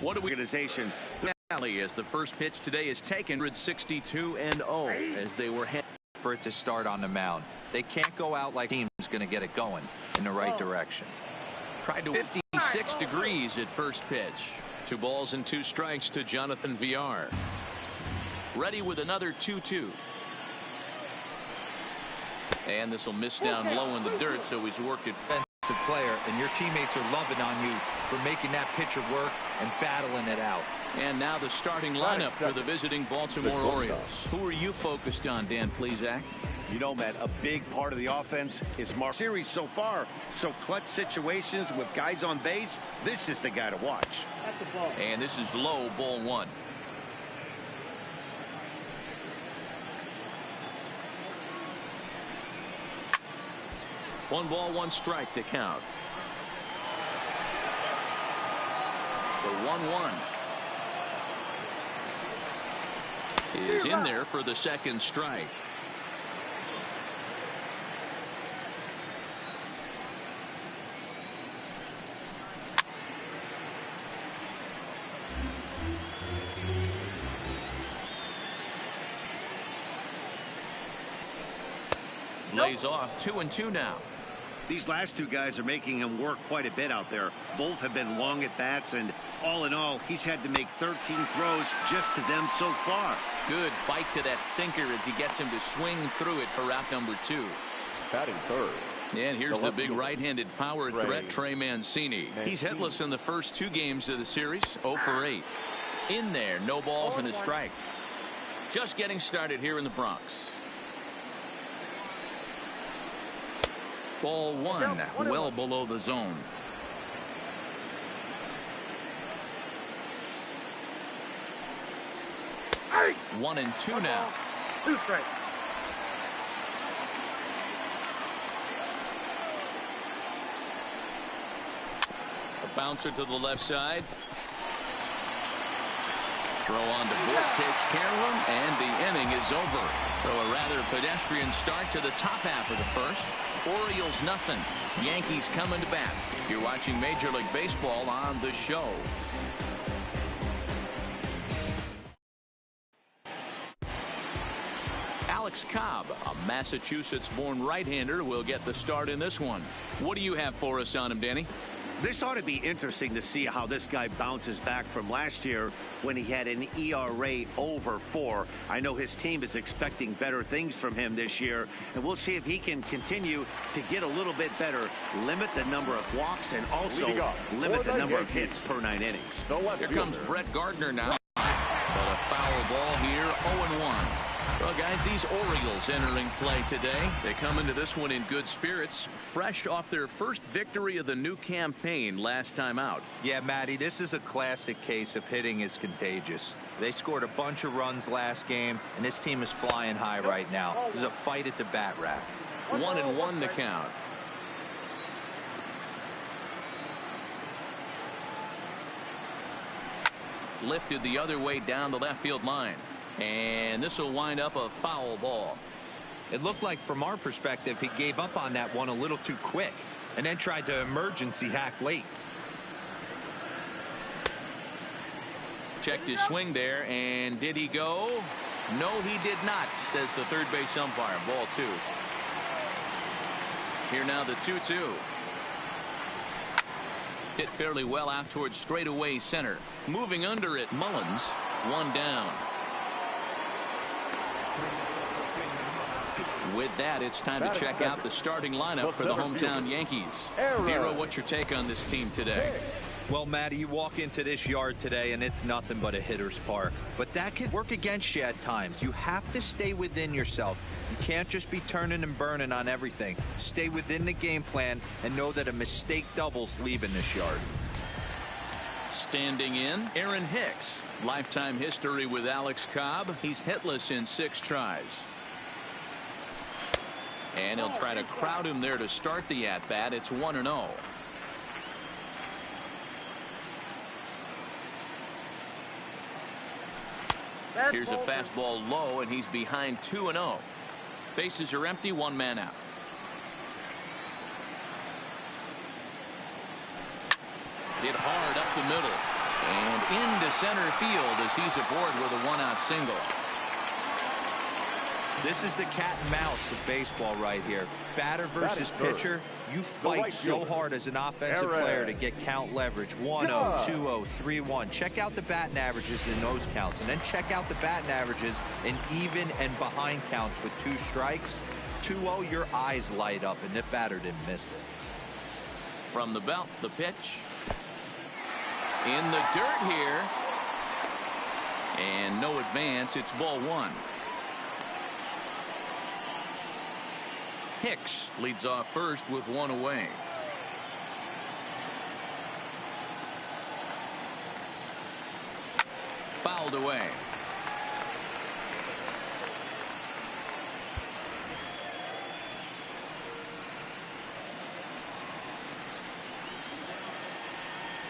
What do we organization as the first pitch today is taken 162-0 as they were heading for it to start on the mound. They can't go out like team's going to get it going in the right direction. Tried to 56 degrees at first pitch. 2 balls and 2 strikes to Jonathan Villar. Ready with another 2-2. And this will miss down low in the dirt, so he's worked it. Defensive player, and your teammates are loving on you for making that pitcher work and battling it out. And now the starting lineup for the visiting Baltimore Orioles. Who are you focused on, Dan Plesac? You know, Matt, a big part of the offense is Mark. Series so far, so clutch situations with guys on base. This is the guy to watch. And this is low, ball 1. One ball, 1 strike to count. The 1-1 is in there for the second strike. Lays off 2-2 now. These last 2 guys are making him work quite a bit out there. Both have been long at bats, and all in all, he's had to make 13 throws just to them so far. Good bite to that sinker as he gets him to swing through it for out number 2. Batting third. And here's the big right-handed power threat, Trey Mancini. He's hitless in the first 2 games of the series, 0 for 8. In there, no balls and a strike. Just getting started here in the Bronx. Ball 1, well below the zone. Hey. 1-2 now. 2 strikes. A bouncer to the left side. Throw on to Boyd, takes care of him, and the inning is over. So a rather pedestrian start to the top half of the first. Orioles nothing. Yankees coming to bat. You're watching Major League Baseball on the show. Alex Cobb, a Massachusetts-born right-hander, will get the start in this one. What do you have for us on him, Danny? This ought to be interesting to see how this guy bounces back from last year when he had an ERA over 4. I know his team is expecting better things from him this year, and we'll see if he can continue to get a little bit better, limit the number of walks, and also limit the number of hits per 9 innings. Here comes Brett Gardner now. But a foul ball here, 0-1. Well, guys, these Orioles entering play today. They come into this one in good spirits, fresh off their first victory of the new campaign last time out. Yeah, Matty, this is a classic case of hitting is contagious. They scored a bunch of runs last game, and this team is flying high right now. There's a fight at the bat rack. 1-1 to count. Lifted the other way down the left field line. And this will wind up a foul ball. It looked like from our perspective he gave up on that one a little too quick and then tried to emergency hack late. Checked his swing there, and did he go? No, he did not, says the third base umpire. Ball 2. Here now the 2-2. Hit fairly well out towards straightaway center. Moving under it, Mullins. 1 down. With that, it's time to check out the starting lineup for the hometown Yankees. Dero, what's your take on this team today? Well, Matty, you walk into this yard today and it's nothing but a hitter's park. But that can work against you at times. You have to stay within yourself. You can't just be turning and burning on everything. Stay within the game plan and know that a mistake doubles leaving this yard. Standing in, Aaron Hicks. Lifetime history with Alex Cobb. He's hitless in 6 tries. And he'll try to crowd him there to start the at-bat. It's 1-0. Here's a fastball low, and he's behind 2-0. Bases are empty, 1 man out. Hit hard up the middle. And into center field as he's aboard with a one-out single. This is the cat and mouse of baseball right here. Batter versus pitcher. You fight so hard as an offensive player to get count leverage. 1-0, 2-0, 3-1. Check out the batting averages in those counts, and then check out the batting averages in even and behind counts with 2 strikes. 2-0, your eyes light up, and the batter didn't miss it. From the belt, the pitch. In the dirt here. And no advance. It's ball 1. Hicks leads off first with 1 away. Fouled away.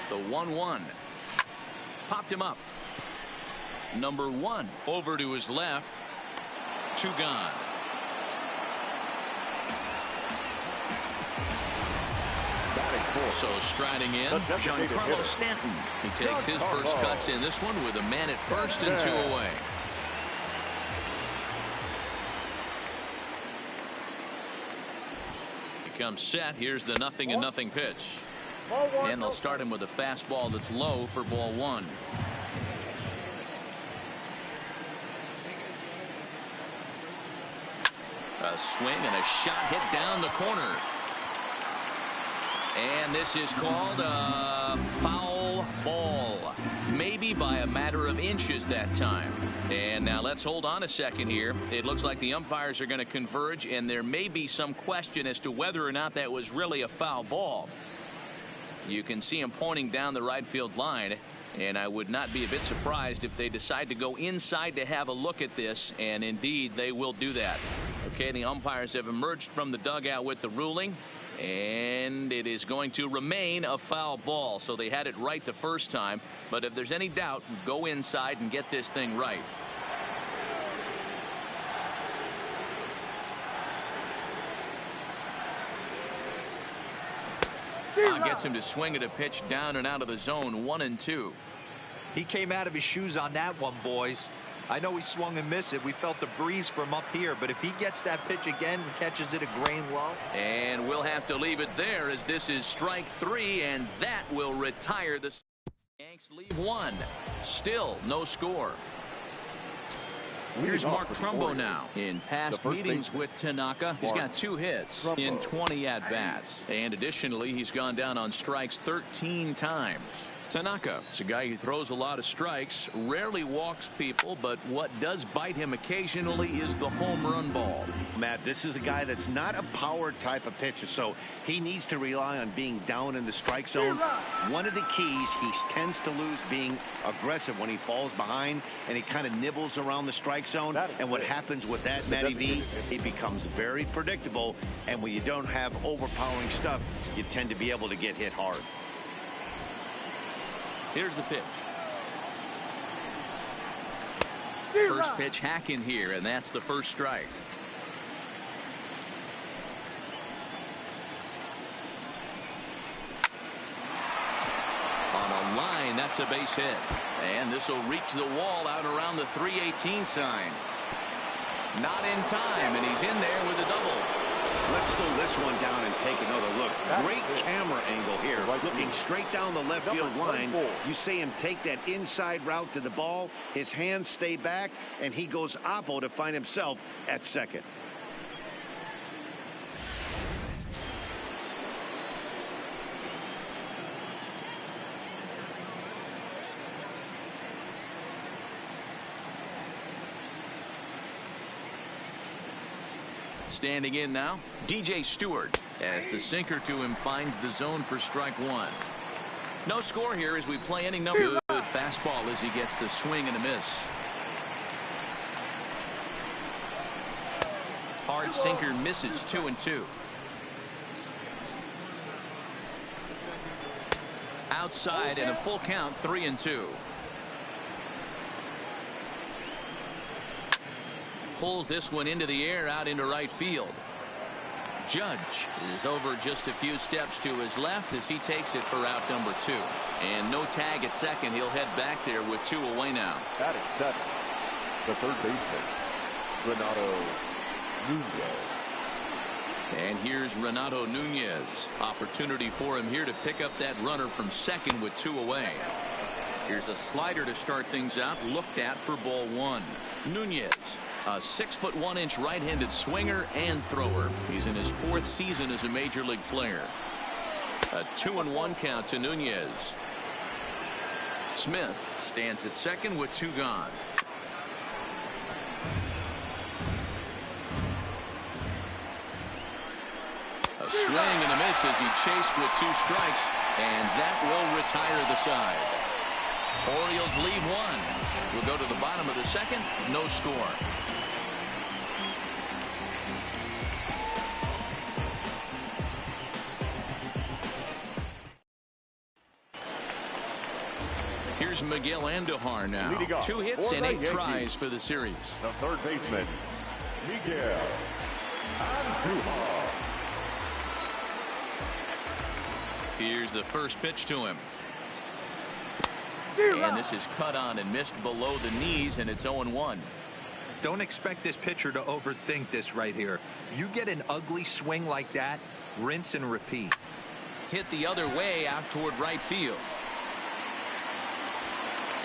The 1-1. Popped him up. Number 1 over to his left. 2 gone. So striding in, Giancarlo Stanton. He takes his first cuts in this one with a man at first and 2 away. He comes set. Here's the 0-0 pitch. And they'll start him with a fastball that's low for ball 1. A swing and a shot hit down the corner. And this is called a foul ball. Maybe by a matter of inches that time. And now let's hold on a second here. It looks like the umpires are going to converge, and there may be some question as to whether or not that was really a foul ball. You can see him pointing down the right field line, and I would not be a bit surprised if they decide to go inside to have a look at this, and indeed they will do that. Okay, the umpires have emerged from the dugout with the ruling, and it is going to remain a foul ball. So they had it right the first time, but if there's any doubt, go inside and get this thing right. Gets him to swing at a pitch down and out of the zone. 1-2. He came out of his shoes on that one, boys. I know he swung and missed it. We felt the breeze from up here, but if he gets that pitch again and catches it a grain low. And we'll have to leave it there, as this is strike 3, and that will retire the Yanks. Leave 1. Still no score. Here's Mark Trumbo now. In past meetings with Tanaka, he's got 2 hits in 20 at-bats. And additionally, he's gone down on strikes 13 times. Tanaka is a guy who throws a lot of strikes, rarely walks people, but what does bite him occasionally is the home run ball. Matt, this is a guy that's not a power type of pitcher, so he needs to rely on being down in the strike zone. One of the keys, he tends to lose being aggressive when he falls behind and he kind of nibbles around the strike zone. And what happens with that, Matty V, it becomes very predictable, and when you don't have overpowering stuff, you tend to be able to get hit hard. Here's the pitch. First pitch hacking here, and that's the first strike. On a line, that's a base hit. And this will reach the wall out around the 318 sign. Not in time, and he's in there with a double. Let's slow this one down and take another look. Great camera angle here. Looking straight down the left field line. You see him take that inside route to the ball. His hands stay back, and he goes oppo to find himself at second. Standing in now, DJ Stewart, as the sinker to him finds the zone for strike 1. No score here as we play inning number. Good fastball as he gets the swing and a miss. Hard sinker misses. 2-2. Outside and a full count. 3-2. Pulls this one into the air out into right field. Judge is over just a few steps to his left as he takes it for out number 2. And no tag at second. He'll head back there with 2 away now. Batting second, the third baseman, Renato Nunez. And here's Renato Nunez. Opportunity for him here to pick up that runner from second with 2 away. Here's a slider to start things out. Looked at for ball 1. Nunez, a 6'1" right-handed swinger and thrower. He's in his 4th season as a major league player. A 2-1 count to Nunez. Smith stands at second with 2 gone. A swing and a miss as he chased with 2 strikes, and that will retire the side. Orioles leave 1. We'll go to the bottom of the second. No score. Here's Miguel Andujar now. 2 hits and 8 tries for the series. The third baseman, Miguel Andujar. Here's the first pitch to him. And this is cut on and missed below the knees, and it's 0-1. Don't expect this pitcher to overthink this right here. You get an ugly swing like that, rinse and repeat. Hit the other way out toward right field.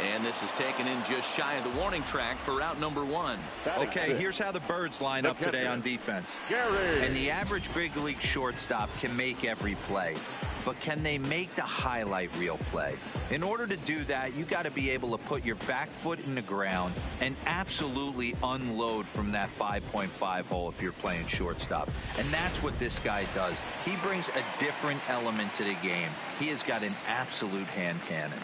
And this is taken in just shy of the warning track for out number 1. Okay, here's how the Birds line up today on defense. And the average big league shortstop can make every play. But can they make the highlight reel play? In order to do that, you got to be able to put your back foot in the ground and absolutely unload from that 5.5 hole if you're playing shortstop. And that's what this guy does. He brings a different element to the game. He has got an absolute hand cannon.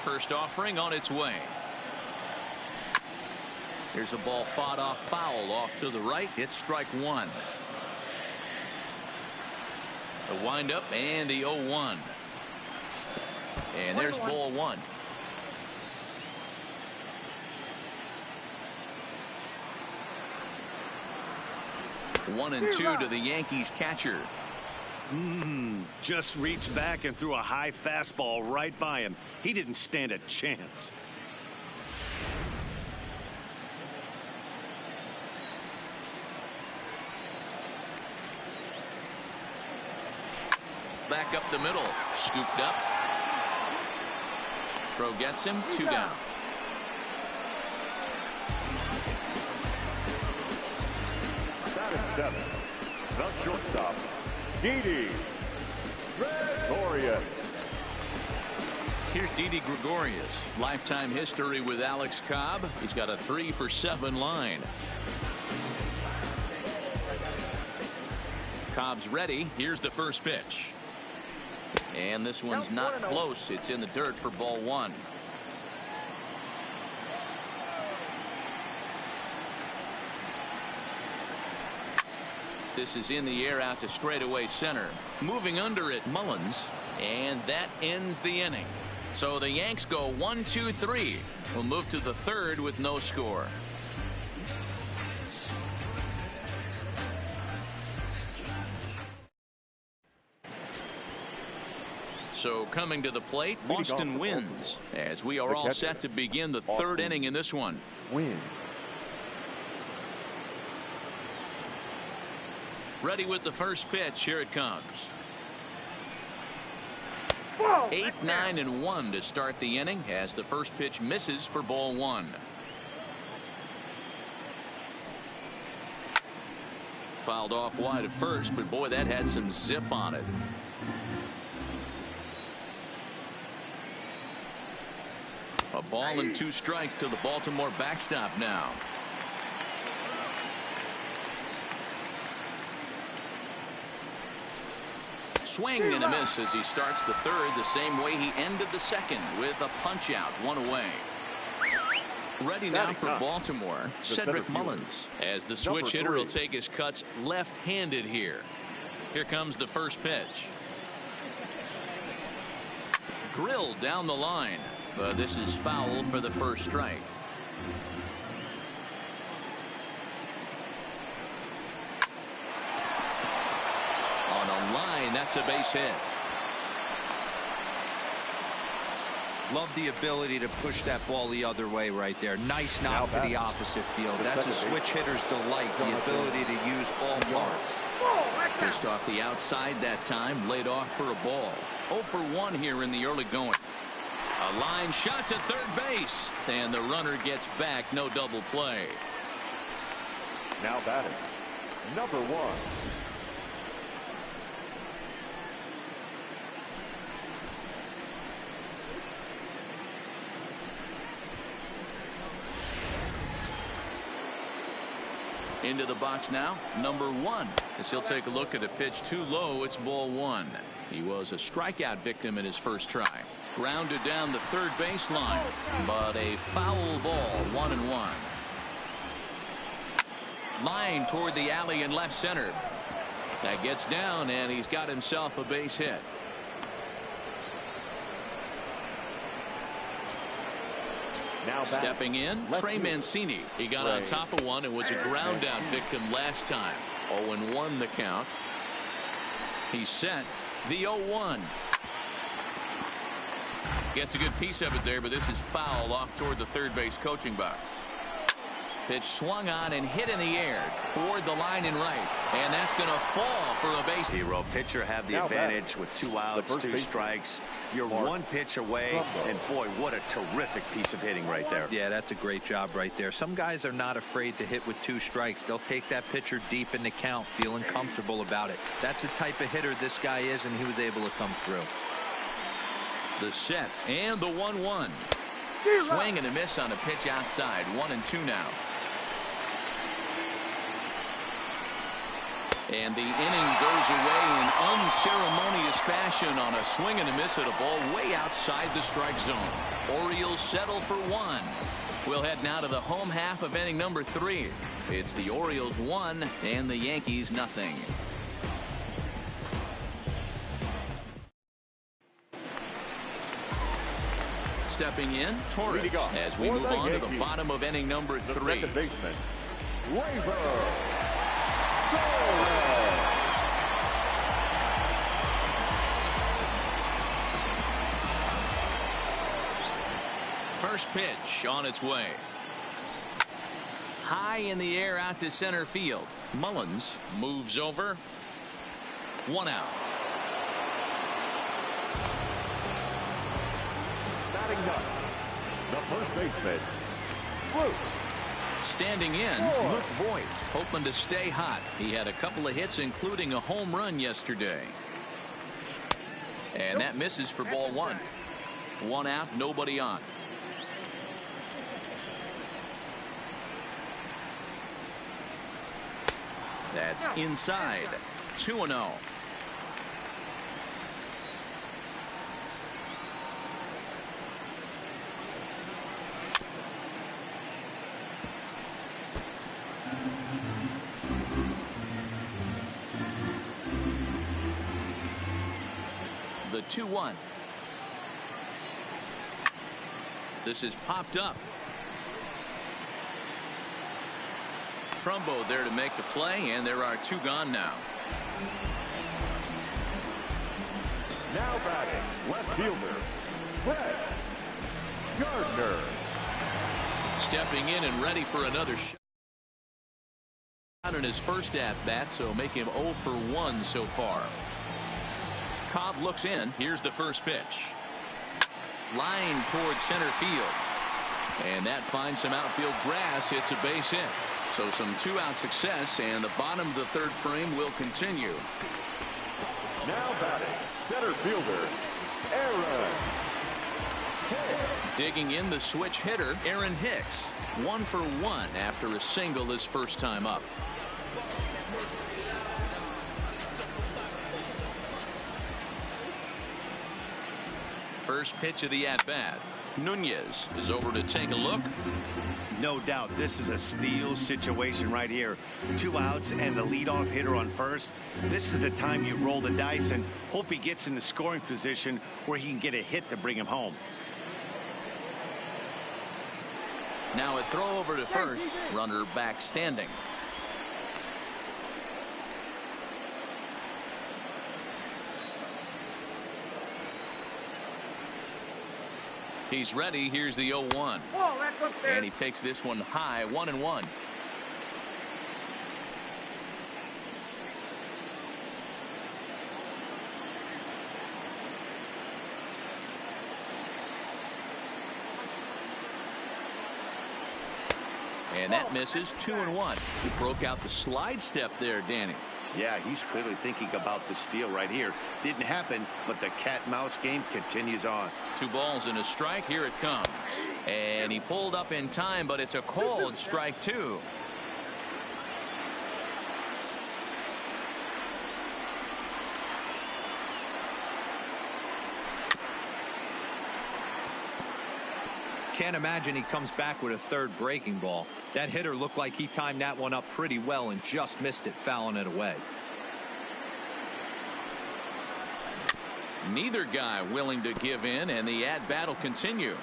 First offering on its way. Here's a ball fought off foul off to the right. It's strike 1. The windup and the 0-1. And there's ball 1. One and 2 to the Yankees catcher. Just reached back and threw a high fastball right by him. He didn't stand a chance. Back up the middle. Scooped up. Throw gets him. 2 down. Batting 7, the shortstop, Didi Gregorius. Here's Didi Gregorius. Lifetime history with Alex Cobb. He's got a 3-for-7 line. Cobb's ready. Here's the first pitch. And this one's not close. It's in the dirt for ball 1. This is in the air out to straightaway center. Moving under it, Mullins. And that ends the inning. So the Yanks go 1-2-3. We'll move to the third with no score. So coming to the plate, Boston wins as we are all set to begin the third inning in this one. Ready with the first pitch. Here it comes. 8, 9, and 1 to start the inning as the first pitch misses for ball 1. Fouled off wide at first, but boy, that had some zip on it. A ball and 2 strikes to the Baltimore backstop now. Swing and a miss as he starts the third the same way he ended the second with a punch out, 1 away. Ready now for Baltimore, Cedric Mullins, as the switch hitter will take his cuts left-handed here. Here comes the first pitch. Drilled down the line, but this is foul for the first strike. line. That's a base hit. Love the ability to push that ball the other way right there. Nice knock to the opposite field. That's a switch hitter's delight, the ability to use all parts. Just off the outside that time, laid off for a ball. 0 for 1 here in the early going. A line shot to third base, and the runner gets back. No double play. Now batting, number 1. Into the box now, number 1. As he'll take a look at a pitch too low, it's ball 1. He was a strikeout victim in his first try. Grounded down the third baseline, but a foul ball, 1-1. Line toward the alley in left center. That gets down, and he's got himself a base hit. Now stepping in, Trey Mancini. He got on top of one and was a ground out victim last time. 0-1 the count. He's set. The 0-1. Gets a good piece of it there, but this is foul off toward the third base coaching box. Pitch swung on and hit in the air toward the line and right, and that's going to fall for a base. Hero pitcher have the advantage with 2 outs, 2 strikes. You're 1 pitch away, and boy, what a terrific piece of hitting right there. Yeah, that's a great job right there. Some guys are not afraid to hit with 2 strikes. They'll take that pitcher deep in the count, feeling comfortable about it. That's the type of hitter this guy is, and he was able to come through. The set and the 1-1. Swing and a miss on a pitch outside. 1-2 now. And the inning goes away in unceremonious fashion on a swing and a miss at a ball way outside the strike zone. Orioles settle for 1. We'll head now to the home half of inning number 3. It's the Orioles 1 and the Yankees nothing. Stepping in, Torres, as we move on to the bottom of inning number 3. Second baseman, First pitch on its way. High in the air out to center field. Mullins moves over. 1 out. batting up, the first baseman, Luke. Standing in, Luke Voigt, hoping to stay hot. He had a couple of hits, including a home run yesterday. And that misses for ball 1. 1 out, nobody on. That's inside. 2-0. The 2-1. This is popped up. Trumbo there to make the play, and there are 2 gone now. Now batting, left fielder, Brett Gardner. Stepping in and ready for another shot in his first at-bat, so make him 0 for 1 so far. Cobb looks in. Here's the first pitch. Line towards center field. And that finds some outfield grass. It's a base hit. So some 2-out success, and the bottom of the 3rd frame will continue. Now batting, center fielder, Aaron Hicks. Digging in the switch hitter, Aaron Hicks. 1 for 1 after a single his first time up. First pitch of the at-bat. Nunez is over to take a look. No doubt this is a steal situation right here. 2 outs and the leadoff hitter on first. This is the time you roll the dice and hope he gets in the scoring position where he can get a hit to bring him home. Now a throw over to first. Runner back standing. He's ready. Here's the 0-1. And he takes this one high, 1-1. And that misses, 2-1. He broke out the slide step there, Danny. Yeah, he's clearly thinking about the steal right here. Didn't happen, but the cat-mouse game continues on. 2 balls and a strike. Here it comes. And he pulled up in time, but it's a called strike 2. Can't imagine he comes back with a third breaking ball. That hitter looked like he timed that one up pretty well and just missed it, fouling it away. Neither guy willing to give in, and the at-bat will continue.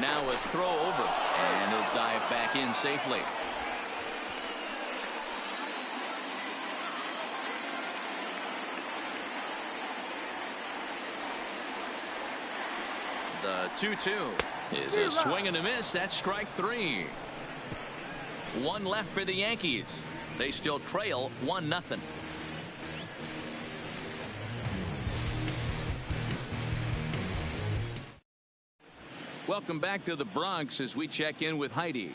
Now a throw over, and he'll dive back in safely. The 2-2 is a swing and a miss. That's strike 3. 1 left for the Yankees. They still trail 1-0. Welcome back to the Bronx as we check in with Heidi.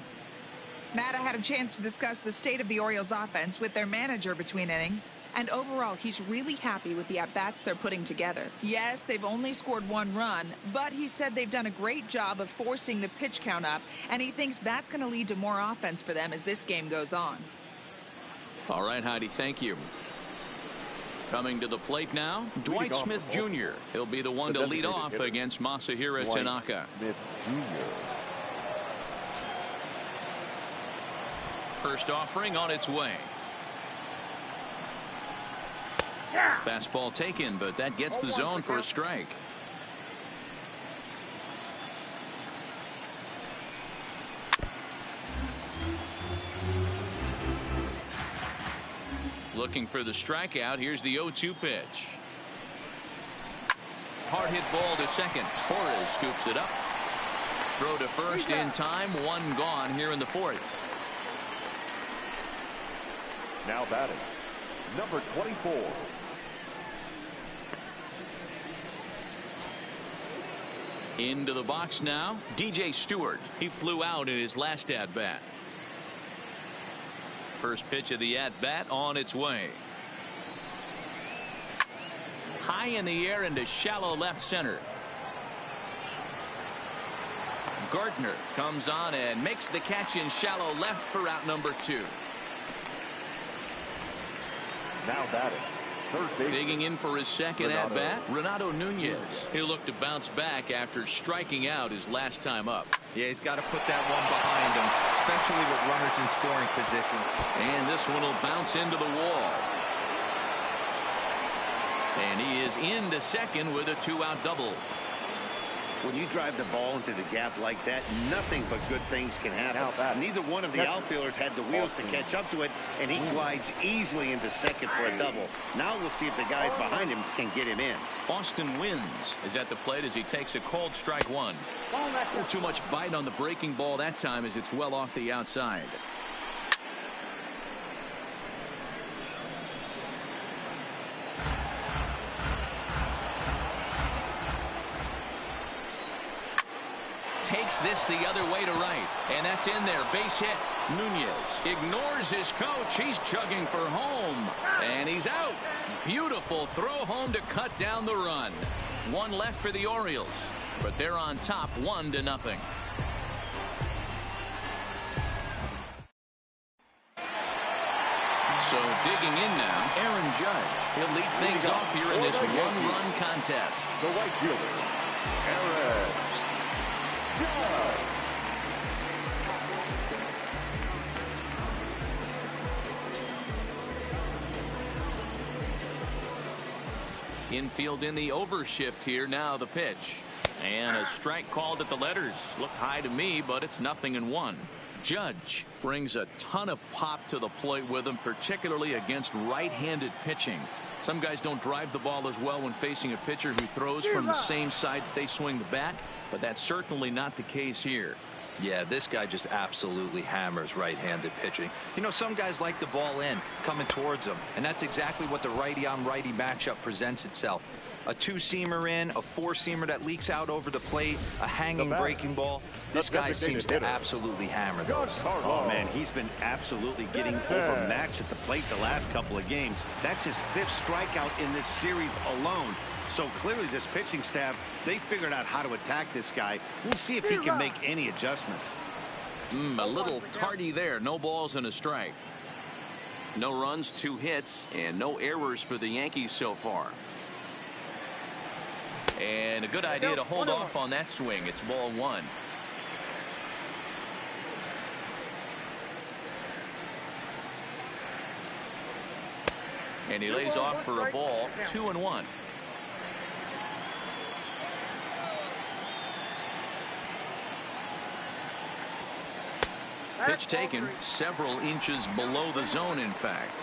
Matt, I had a chance to discuss the state of the Orioles offense with their manager between innings. And overall, he's really happy with the at-bats they're putting together. Yes, they've only scored 1 run, but he said they've done a great job of forcing the pitch count up, and he thinks that's going to lead to more offense for them as this game goes on. All right, Heidi, thank you. Coming to the plate now, Dwight Smith Jr. He'll be the one to lead off against Masahiro Tanaka. First offering on its way. Fastball taken, but that gets the zone for a strike. Looking for the strikeout. Here's the 0-2 pitch. Hard hit ball to second. Torres scoops it up. Throw to first in time. 1 gone here in the 4th. Now batting, number 24. Into the box now, DJ Stewart. He flew out in his last at-bat. First pitch of the at-bat on its way. High in the air into shallow left center. Gardner comes on and makes the catch in shallow left for out number 2. Now batting, third base. Digging in for his second at-bat, Renato Nunez. He'll look to bounce back after striking out his last time up. Yeah, he's got to put that one behind him, especially with runners in scoring position. And this one will bounce into the wall. And he is into second with a 2-out double. When you drive the ball into the gap like that, nothing but good things can happen. Neither one of the outfielders had the wheels to catch up to it, and he glides easily into second for a double. Now we'll see if the guys behind him can get him in. Austin Wins is at the plate as he takes a called strike 1. A little too much bite on the breaking ball that time as it's well off the outside. Takes this the other way to right, and that's in there. Base hit. Nunez ignores his coach. He's chugging for home, and he's out. Beautiful throw home to cut down the run. 1 left for the Orioles, but they're on top 1-0. So digging in now, Aaron Judge. He'll lead things off here in this 1-run contest. The right fielder, Aaron Judge. Infield in the overshift here. Now the pitch. And a strike called at the letters. Look high to me, but it's 0-1. Judge brings a ton of pop to the plate with him, particularly against right-handed pitching. Some guys don't drive the ball as well when facing a pitcher who throws from the same side that they swing the bat, but that's certainly not the case here. Yeah, this guy just absolutely hammers right-handed pitching. You know, some guys like the ball in, coming towards them, and that's exactly what the righty-on-righty matchup presents itself. A two-seamer in, a four-seamer that leaks out over the plate, a hanging breaking ball. This guy seems to absolutely hammer those. Oh, man, he's been absolutely getting overmatched at the plate the last couple of games. That's his 5th strikeout in this series alone. So clearly this pitching staff, they figured out how to attack this guy. We'll see if he can make any adjustments. A little tardy there. No balls and a strike. No runs, 2 hits, and no errors for the Yankees so far. And a good idea to hold off on that swing. It's ball 1. And he lays off for a ball, 2-1. Pitch taken several inches below the zone, in fact.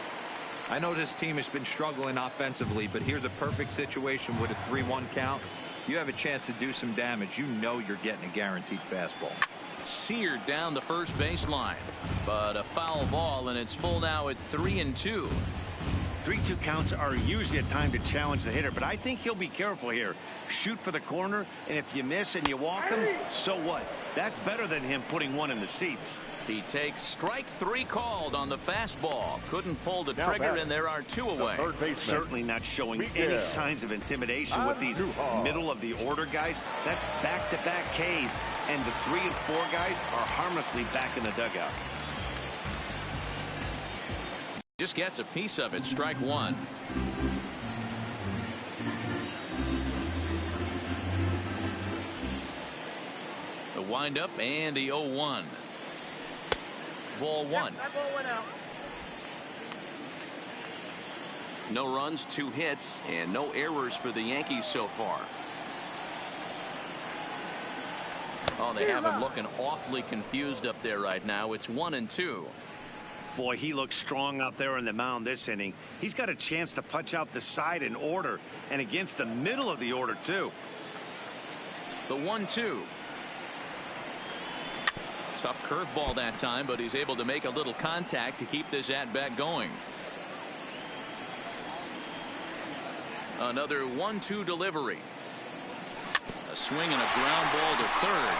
I know this team has been struggling offensively, but here's a perfect situation with a 3-1 count. You have a chance to do some damage. You know you're getting a guaranteed fastball. Seared down the first baseline, but a foul ball, and it's full now at 3-2. 3-2 counts are usually a time to challenge the hitter, but I think he'll be careful here. Shoot for the corner, and if you miss and you walk him, so what? That's better than him putting one in the seats. He takes strike 3 called on the fastball. Couldn't pull the trigger, and there are 2 away. Certainly not showing any signs of intimidation with these middle-of-the-order guys. That's back-to-back Ks, and the 3 and 4 guys are harmlessly back in the dugout. Just gets a piece of it. Strike 1. The windup and the 0-1. Ball 1. That ball went out. No runs, 2 hits, and no errors for the Yankees so far. Oh, they have him looking awfully confused up there right now. It's 1-2. Boy, he looks strong out there on the mound this inning. He's got a chance to punch out the side in order, and against the middle of the order, too. The 1-2. Tough curveball that time, but he's able to make a little contact to keep this at-bat going. Another 1-2 delivery. A swing and a ground ball to third.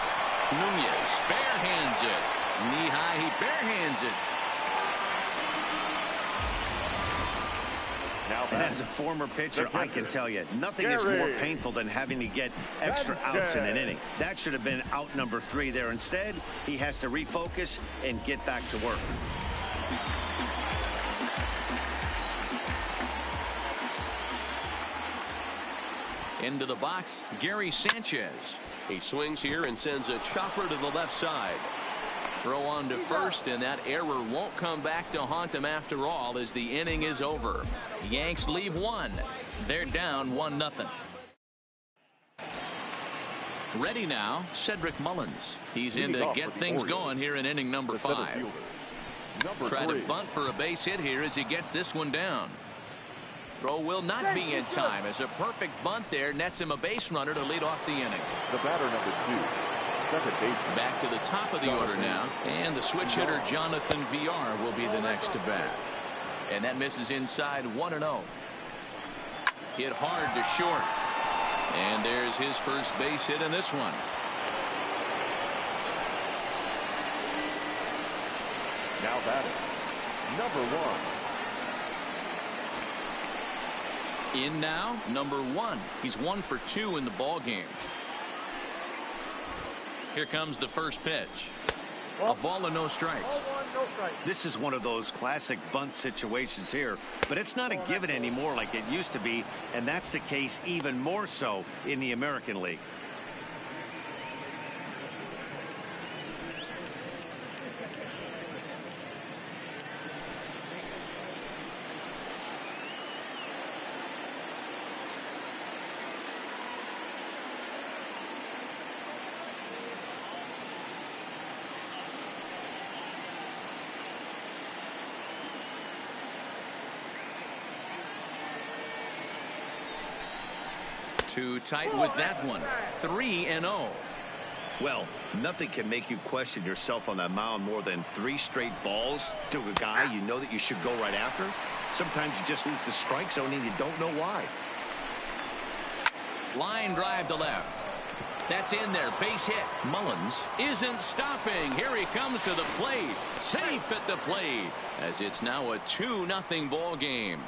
Nunez barehands it. Knee high, he barehands it. And as a former pitcher, I can tell you, nothing is more painful than having to get extra outs in an inning. That should have been out number 3 there. Instead, he has to refocus and get back to work. Into the box, Gary Sanchez. He swings here and sends a chopper to the left side. Throw on to first, and that error won't come back to haunt him after all as the inning is over. Yanks leave 1. They're down 1-0. Ready now, Cedric Mullins. He's in to get things going here in inning number 5. Try to bunt for a base hit here as he gets this one down. Throw will not be in time as a perfect bunt there nets him a base runner to lead off the inning. The batter number 2. Back to the top of the order now, and the switch hitter Jonathan Villar will be the next to bat. And that misses inside 1-0. Hit hard to short, and there's his first base hit in this one. Now batting, number 1. In now, number 1. He's 1 for 2 in the ball game. Here comes the first pitch. A ball and no strikes. This is one of those classic bunt situations here, but it's not a given anymore like it used to be, and that's the case even more so in the American League. Too tight with that one. 3-0. Well, nothing can make you question yourself on that mound more than 3 straight balls to a guy you know that you should go right after. Sometimes you just lose the strike zone and you don't know why. Line drive to left. That's in there. Base hit. Mullins isn't stopping. Here he comes to the plate. Safe at the plate as it's now a 2-0 ball game.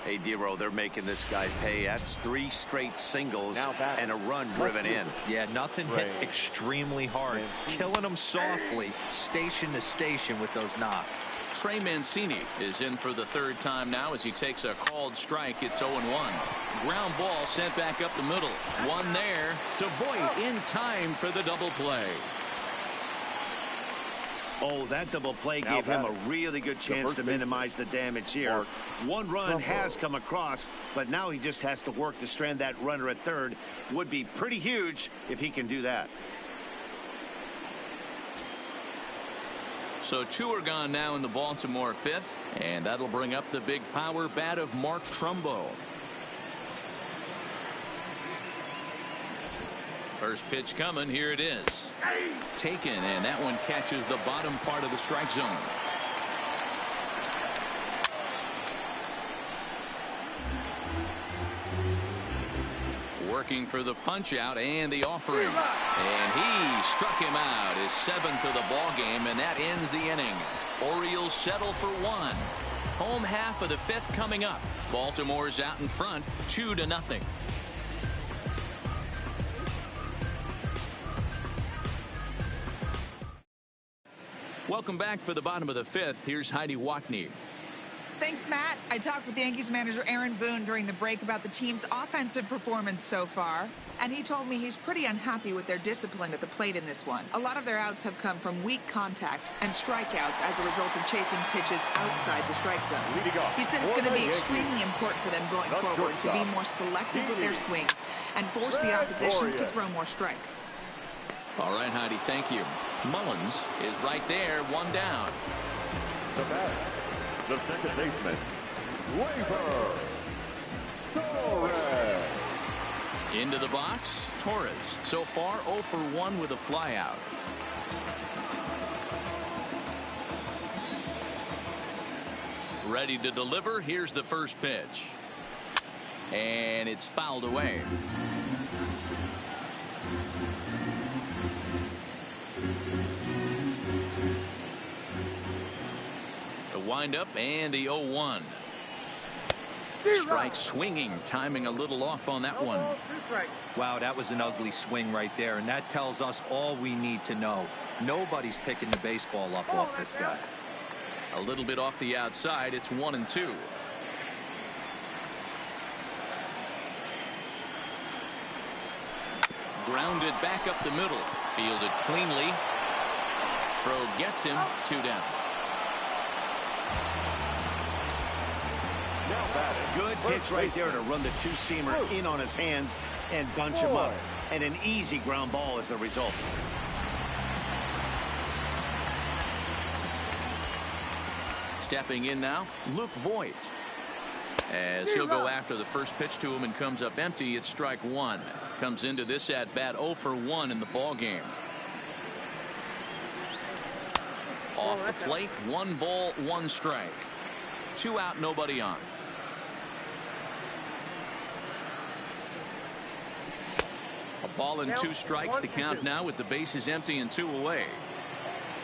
Hey, Dero, they're making this guy pay. That's 3 straight singles and a run driven in. Yeah, nothing hit extremely hard. Killing them softly, station to station with those knocks. Trey Mancini is in for the 3rd time now as he takes a called strike. It's 0-1. Ground ball sent back up the middle. One there to Voit in time for the double play. Oh, that double play gave him a really good chance to minimize the damage here. 1 run has come across, but now he just has to work to strand that runner at 3rd. Would be pretty huge if he can do that. So 2 are gone now in the Baltimore 5th, and that'll bring up the big power bat of Mark Trumbo. First pitch coming. Here it is. Taken, and that one catches the bottom part of the strike zone. Working for the punch out and the offering, and he struck him out. His 7th of the ball game, and that ends the inning. Orioles settle for 1. Home half of the 5th coming up. Baltimore's out in front 2-0. Welcome back for the bottom of the 5th. Here's Heidi Watney. Thanks, Matt. I talked with Yankees manager Aaron Boone during the break about the team's offensive performance so far, and he told me he's pretty unhappy with their discipline at the plate in this one. A lot of their outs have come from weak contact and strikeouts as a result of chasing pitches outside the strike zone. He said it's going to be extremely important for them going forward to be more selective with their swings and force the opposition to throw more strikes. All right, Heidi, thank you. Mullins is right there, 1 down. The bat, the second baseman, Torres. Into the box, Torres. So far, 0 for 1 with a flyout. Ready to deliver. Here's the first pitch. And it's fouled away. Wind up and the 0-1. Strike swinging, timing a little off on that one. Wow, that was an ugly swing right there, and that tells us all we need to know. Nobody's picking the baseball up off this guy. A little bit off the outside. It's 1-2. Grounded back up the middle. Fielded cleanly. Throw gets him. 2 down. Good pitch right there to run the 2-seamer in on his hands and bunch him up. And an easy ground ball as the result. Stepping in now, Luke Voit. As he'll go after the first pitch to him and comes up empty, it's strike 1. Comes into this at bat 0 for 1 in the ball game. Off the plate, 1 ball, 1 strike. 2 out, nobody on. A ball and 2 strikes. The count now with the bases empty and 2 away.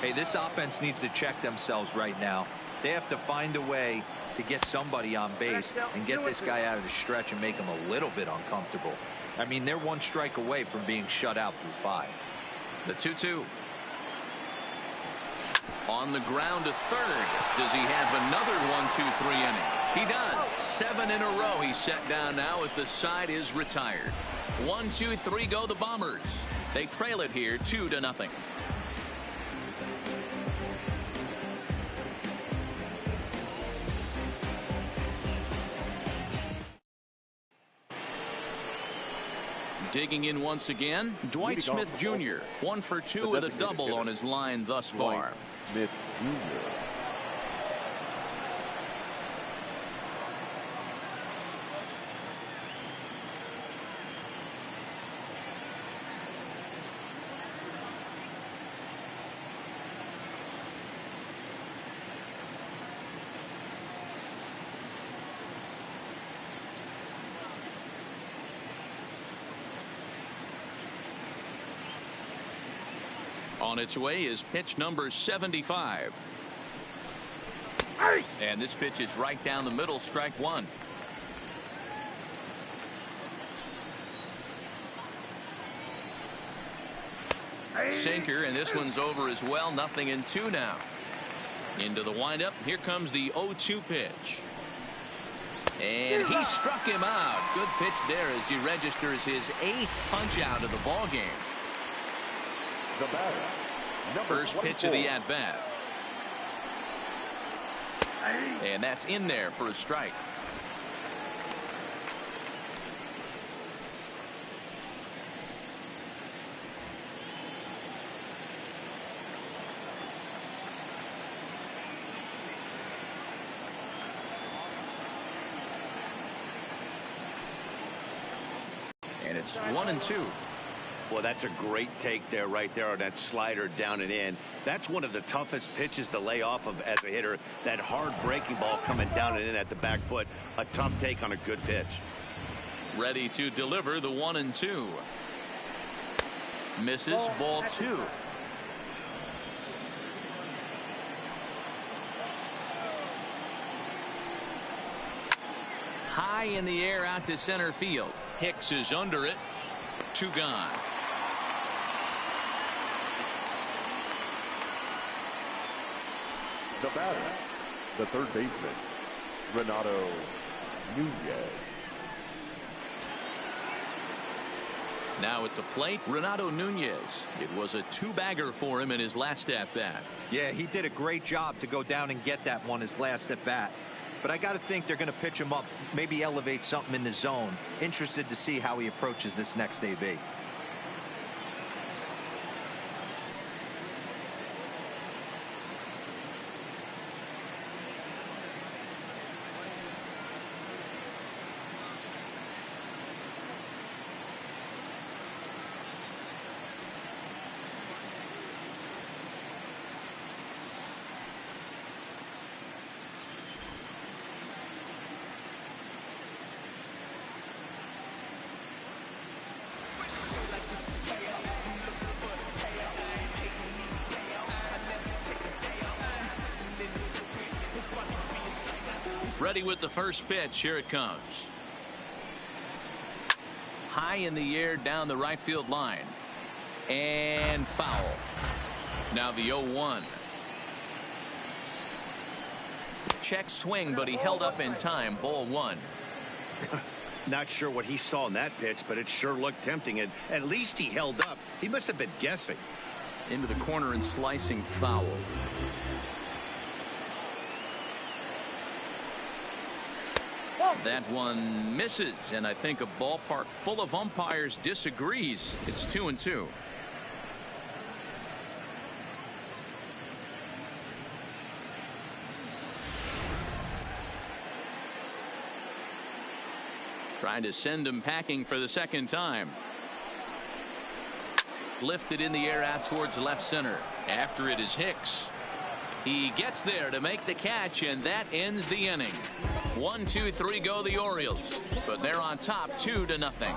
Hey, this offense needs to check themselves right now. They have to find a way to get somebody on base and get this guy out of the stretch and make him a little bit uncomfortable. I mean, they're 1 strike away from being shut out through 5. The 2-2. On the ground to 3rd. Does he have another 1-2-3 inning? He does. 7 in a row he's set down now as the side is retired. 1-2-3 go the Bombers. They trail it here 2-0. Digging in once again, Dwight Smith Jr. 1 for 2 with a double on his line thus far. Smith Jr. On its way is pitch number 75. And this pitch is right down the middle, strike one. Sinker, and this one's over as well. 0-2 now. Into the windup. Here comes the 0-2 pitch. And he struck him out. Good pitch there as he registers his 8th punch out of the ball game. The batter, First 24. pitch of the at-bat. And that's in there for a strike. And it's 1-2. Well, that's a great take there, right there on that slider down and in. That's one of the toughest pitches to lay off of as a hitter. That hard breaking ball coming down and in at the back foot. A tough take on a good pitch. Ready to deliver the 1-2. Misses, ball 2. High in the air out to center field. Hicks is under it. 2 gone. The batter, the third baseman, Renato Nunez. Now at the plate, Renato Nunez. It was a 2-bagger for him in his last at-bat. Yeah, he did a great job to go down and get that one his last at-bat. But I got to think they're going to pitch him up, maybe elevate something in the zone. Interested to see how he approaches this next AB. Ready with the first pitch. Here it comes. High in the air down the right field line. And foul. Now the 0-1. Check swing, but he held up in time. Ball 1. Not sure what he saw in that pitch, but it sure looked tempting. And at least he held up. He must have been guessing. Into the corner and slicing foul. That one misses, and I think a ballpark full of umpires disagrees. It's 2-2. Trying to send him packing for the second time. Lifted in the air out towards left center. After it is Hicks. He gets there to make the catch, and that ends the inning. 1, 2, 3 go the Orioles, but they're on top 2-0.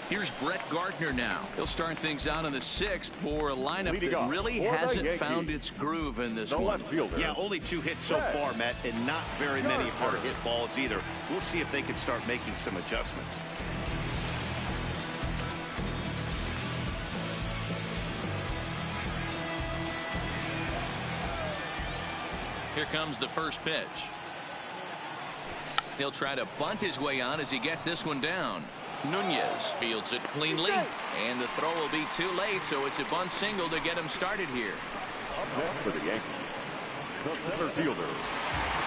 Here's Brett Gardner now. He'll start things out in the 6th for a lineup that really hasn't found its groove in this one. Yeah, only 2 hits so far, Matt, and not very many hard hit balls either. We'll see if they can start making some adjustments. Here comes the first pitch. He'll try to bunt his way on as he gets this one down. Nunez fields it cleanly, and the throw will be too late, so it's a bunt single to get him started here. Up next for the Yankees, the center fielder,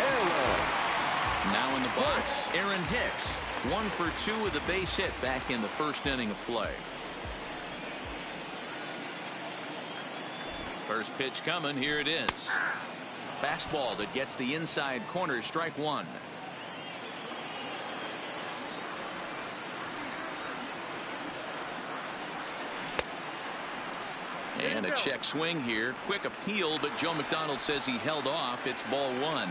Aaron. Now in the box, Aaron Hicks. 1 for 2 with a base hit back in the first inning of play. First pitch coming. Here it is. Fastball that gets the inside corner. Strike 1. And a check swing here. Quick appeal, but Joe McDonald says he held off. It's ball 1.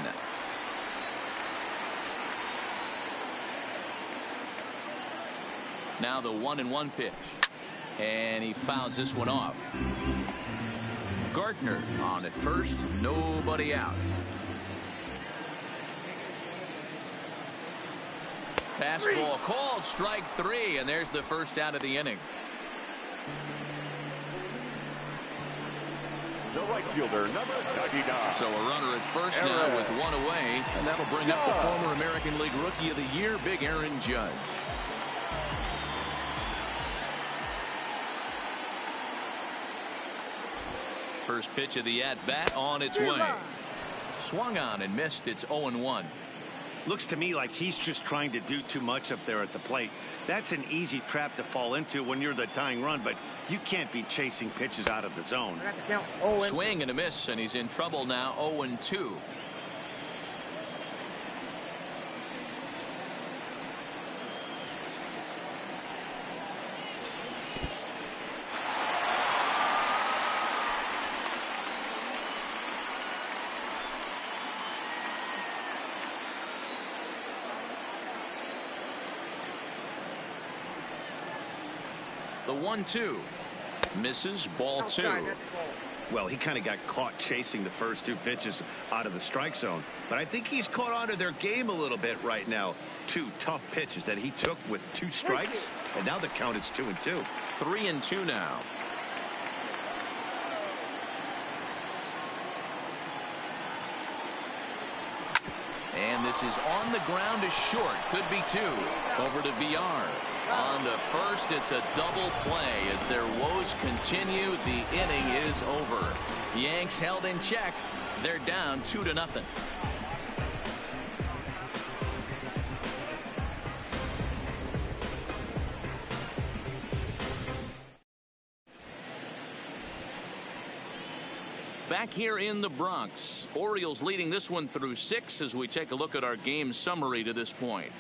Now the 1-1 pitch. And he fouls this one off. Gardner on at first. Nobody out. Fastball called, strike 3, and there's the first out of the inning. The right fielder, number 99. So a runner at first now with one away, and that'll bring up the former American League Rookie of the Year, Big Aaron Judge. First pitch of the at-bat on its way. Swung on and missed. It's 0-1. Looks to me like he's just trying to do too much up there at the plate. That's an easy trap to fall into when you're the tying run, but you can't be chasing pitches out of the zone. Swing and a miss, and he's in trouble now. 0-2. The 1-2 misses, ball 2. Well, he kind of got caught chasing the first 2 pitches out of the strike zone, but I think he's caught on to their game a little bit right now. 2 tough pitches that he took with 2 strikes, and now the count is 2-2. 3-2 now. And this is on the ground is short. Could be 2. Over to VR. On to first, it's a double play. As their woes continue, the inning is over. Yanks held in check. They're down 2-0. Back here in the Bronx, Orioles leading this one through 6 as we take a look at our game summary to this point.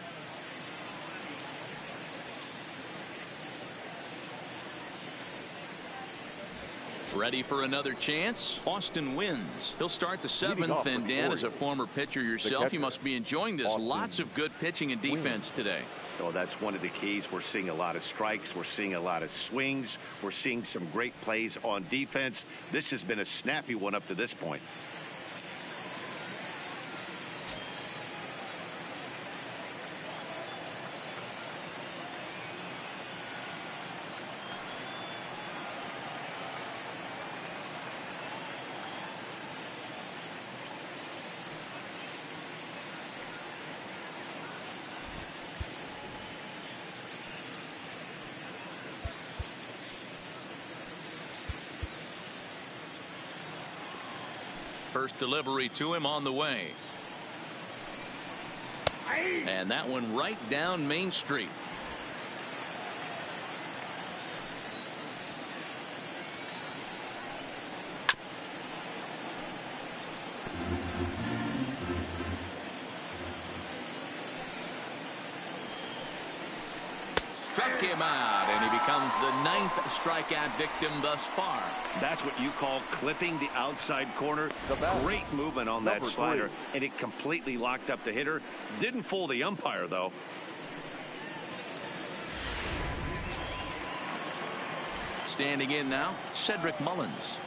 Ready for another chance? Austin wins. He'll start the 7th, and Dan, as a former pitcher yourself, you must be enjoying this. Lots of good pitching and defense today. Oh, that's one of the keys. We're seeing a lot of strikes. We're seeing a lot of swings. We're seeing some great plays on defense. This has been a snappy one up to this point. First delivery to him on the way. And that one right down Main Street. Struck him out, and he becomes the 9th strikeout victim thus far. That's what you call clipping the outside corner. Great movement on that slider, and it completely locked up the hitter. Didn't fool the umpire, though. Standing in now, Cedric Mullins.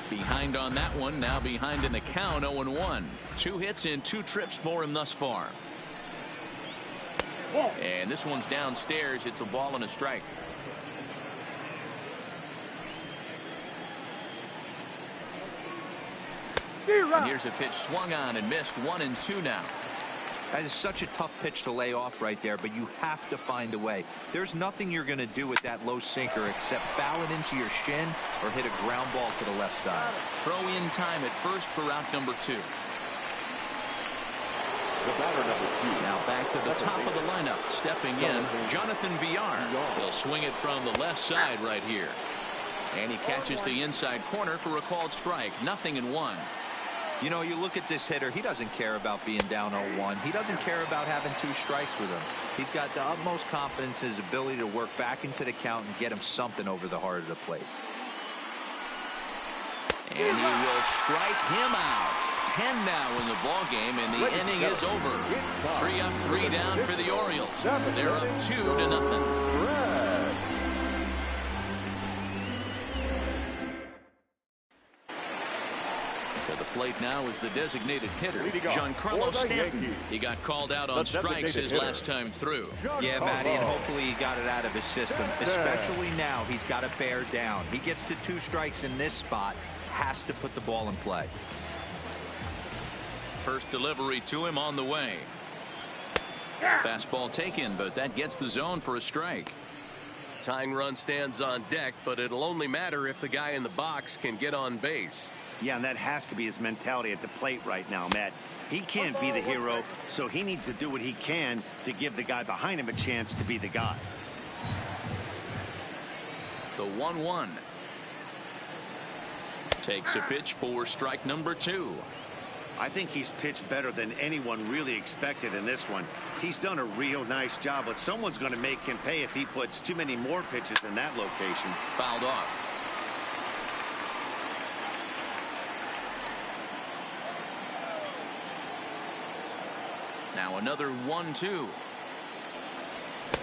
Behind on that one, now behind in the count, 0-1. 2 hits and 2 trips for him thus far. And this one's downstairs. It's a ball and a strike. And here's a pitch swung on and missed. 1-2 now. That is such a tough pitch to lay off right there, but you have to find a way. There's nothing you're going to do with that low sinker except foul it into your shin or hit a ground ball to the left side. Throw in time at first for out number 2. The batter, number 2. Now back to the top of the lineup. Stepping in, Jonathan VR. He'll swing it from the left side right here. And he catches the inside corner for a called strike. 0-1. You know, you look at this hitter, he doesn't care about being down 0-1. He doesn't care about having 2 strikes with him. He's got the utmost confidence in his ability to work back into the count and get him something over the heart of the plate. And he will strike him out. 10 now in the ball game, and the inning is over. 3 up, 3 down for the Orioles. They're up 2-0. To the plate now is the designated hitter, Giancarlo Stanton. He got called out on strikes his last time through. Yeah, Matty, and hopefully he got it out of his system. Especially now, he's got to bear down. He gets to 2 strikes in this spot, has to put the ball in play. First delivery to him on the way. Fastball taken, but that gets the zone for a strike. Tying run stands on deck, but it'll only matter if the guy in the box can get on base. Yeah, and that has to be his mentality at the plate right now, Matt. He can't be the hero, so he needs to do what he can to give the guy behind him a chance to be the guy. The 1-1. Takes a pitch for strike number 2. I think he's pitched better than anyone really expected in this one. He's done a real nice job, but someone's going to make him pay if he puts too many more pitches in that location. Fouled off. Now another 1-2.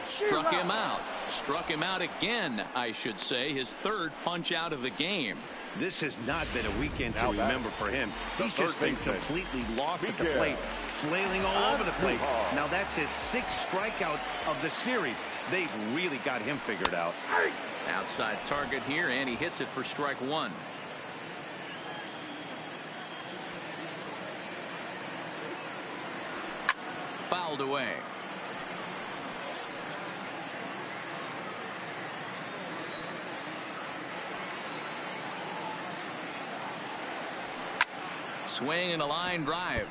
Struck him out. Struck him out again, I should say. His 3rd punch out of the game. This has not been a weekend to remember for him. He's just been completely lost at the plate, flailing all over the place. Now that's his 6th strikeout of the series. They've really got him figured out. Outside target here, and he hits it for strike 1. Fouled away. Swing and a line drive.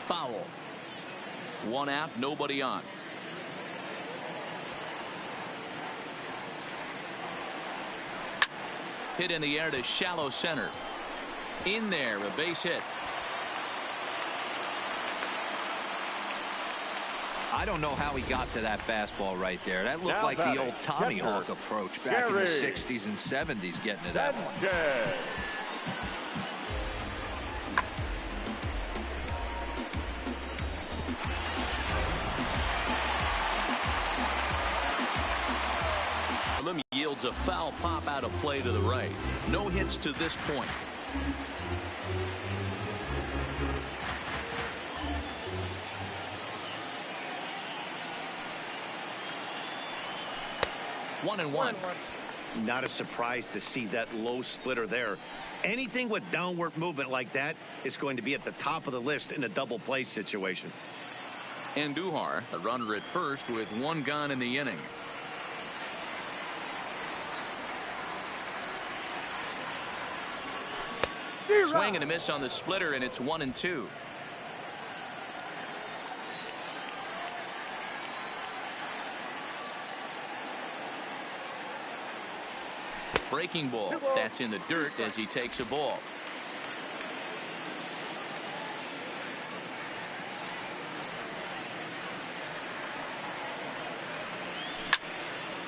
Foul. 1 out, nobody on. Hit in the air to shallow center. In there, a base hit. I don't know how he got to that fastball right there. That looked like the old Tommy Hawk approach back in the 60s and 70s getting to that one. Yields a foul pop out of play to the right. No hits to this point. One and one. Not a surprise to see that low splitter there. Anything with downward movement like that is going to be at the top of the list in a double play situation. Andujar, a runner at first with 1 gone in the inning. Swing and a miss on the splitter, and it's 1-2. Breaking ball. That's in the dirt as he takes a ball.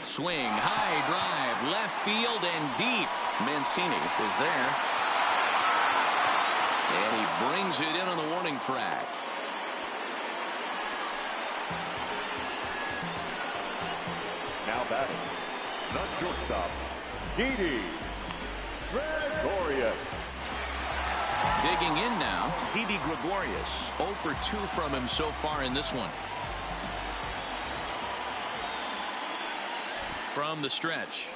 Swing, high drive, left field and deep. Mancini is there. And he brings it in on the warning track. Now batting, the shortstop, Didi Gregorius. Digging in now, Didi Gregorius. 0 for 2 from him so far in this one. From the stretch.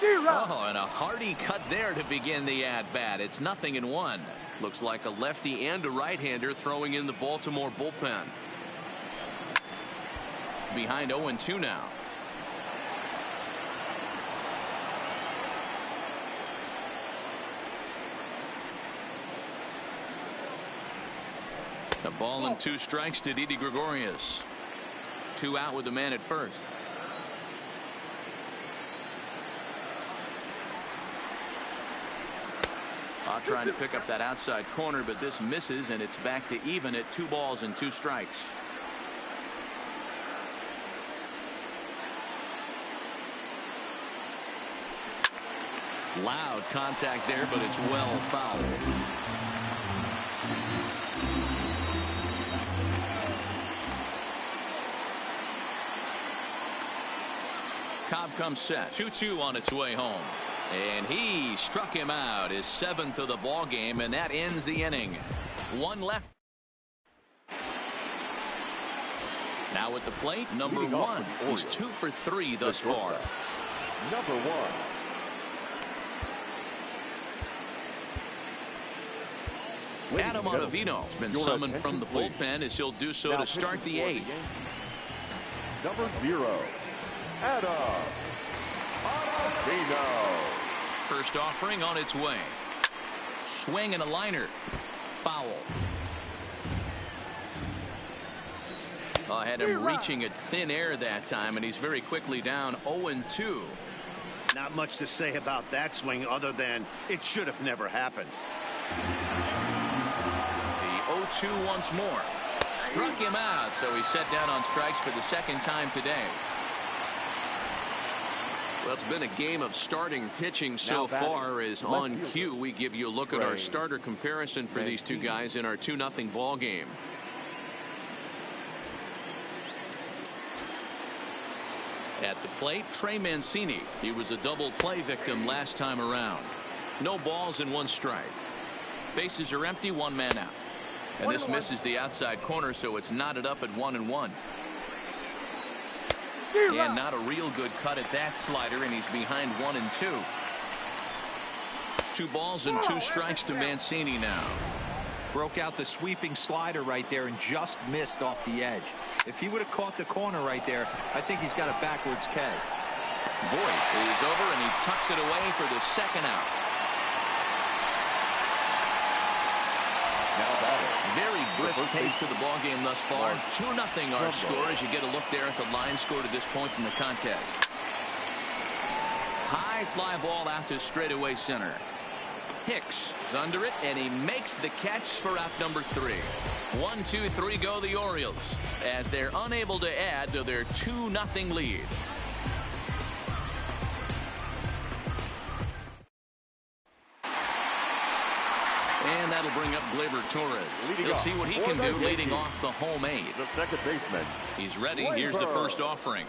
Oh, and a hearty cut there to begin the at-bat. It's 0-1. Looks like a lefty and a right-hander throwing in the Baltimore bullpen. Behind 0-2 now. A ball and 2 strikes to Didi Gregorius. 2 out with the man at first. Trying to pick up that outside corner, but this misses, and it's back to even at 2 balls and 2 strikes. Loud contact there, but it's well fouled. Cobb comes set. 2-2 on its way home. And he struck him out, his 7th of the ball game, and that ends the inning. One left. Now at the plate, number 1. He's 2 for 3 thus far. Number 1. Adam Ottavino has been summoned from the bullpen as he'll do so to start the 8th. Number 0. Adam Ottavino. First offering on its way. Swing and a liner. Foul. Had him reaching at thin air that time, and he's very quickly down 0-2. Not much to say about that swing other than it should have never happened. The 0-2 once more. Struck him out, so he's set down on strikes for the 2nd time today. Well, it's been a game of starting pitching so far. As on cue, we give you a look at our starter comparison for these two guys in our 2-0 ball game. At the plate, Trey Mancini. He was a double play victim last time around. No balls and 1 strike. Bases are empty, 1 man out. And this misses the outside corner, so it's knotted up at 1-1. And not a real good cut at that slider, and he's behind 1-2. 2 balls and 2 strikes to Mancini now. Broke out the sweeping slider right there and just missed off the edge. If he would have caught the corner right there, I think he's got a backwards K. Boyd is over, and he tucks it away for the 2nd out. Now batter. Very brisk pace to the ball game thus far. 2-0 our score as you get a look there at the line score to this point in the contest. High fly ball out to straightaway center. Hicks is under it, and he makes the catch for out number 3. 1, 2, 3 go the Orioles as they're unable to add to their 2-0 lead. And that'll bring up Gleyber Torres. We'll see what he can do leading off the home 8. The second baseman. He's ready. Here's the first offering.